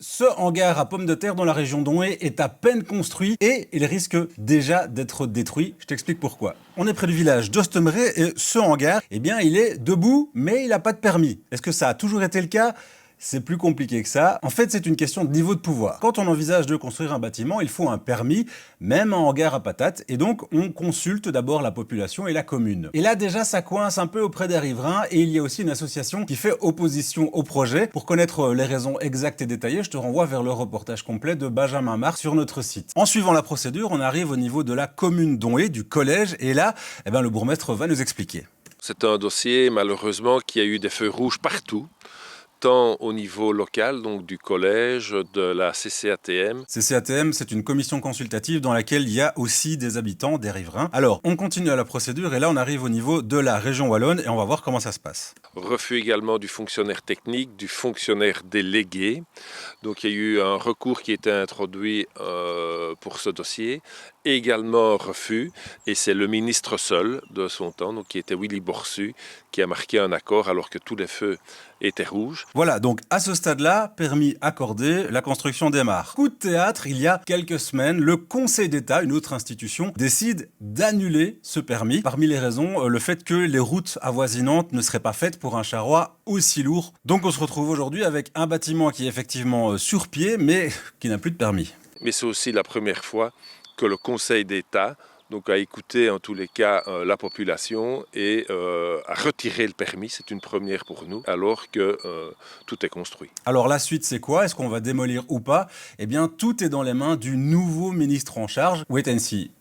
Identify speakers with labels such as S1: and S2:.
S1: Ce hangar à pommes de terre dans la région d'Onhé est à peine construit et il risque déjà d'être détruit. Je t'explique pourquoi. On est près du village d'Ostemeré et ce hangar, eh bien, il est debout, mais il n'a pas de permis. Est-ce que ça a toujours été le cas ? C'est plus compliqué que ça. En fait, c'est une question de niveau de pouvoir. Quand on envisage de construire un bâtiment, il faut un permis, même un hangar à patates, et donc on consulte d'abord la population et la commune. Et là, déjà, ça coince un peu auprès des riverains, et il y a aussi une association qui fait opposition au projet. Pour connaître les raisons exactes et détaillées, je te renvoie vers le reportage complet de Benjamin Marc sur notre site. En suivant la procédure, on arrive au niveau de la commune d'Onhé, du collège, et là, le bourgmestre va nous expliquer.
S2: C'est un dossier, malheureusement, qui a eu des feux rouges partout, tant au niveau local, donc du collège, de la CCATM.
S1: CCATM, c'est une commission consultative dans laquelle il y a aussi des habitants, des riverains. Alors, on continue à la procédure et là, on arrive au niveau de la région wallonne et on va voir comment ça se passe.
S2: Refus également du fonctionnaire technique, du fonctionnaire délégué. Donc il y a eu un recours qui a été introduit pour ce dossier. Également refus, et c'est le ministre seul de son temps, donc qui était Willy Borsu, qui a marqué un accord alors que tous les feux étaient rouges.
S1: Voilà, donc à ce stade-là, permis accordé, la construction démarre. Coup de théâtre, il y a quelques semaines, le Conseil d'État, une autre institution, décide d'annuler ce permis. Parmi les raisons, le fait que les routes avoisinantes ne seraient pas faites pour un charroi aussi lourd. Donc on se retrouve aujourd'hui avec un bâtiment qui est effectivement sur pied, mais qui n'a plus de permis.
S2: Mais c'est aussi la première fois que le Conseil d'État donc a écouté en tous les cas la population et a retiré le permis. C'est une première pour nous, alors que tout est construit.
S1: Alors la suite, c'est quoi? Est-ce qu'on va démolir ou pas? Eh bien, tout est dans les mains du nouveau ministre en charge. Wait and see.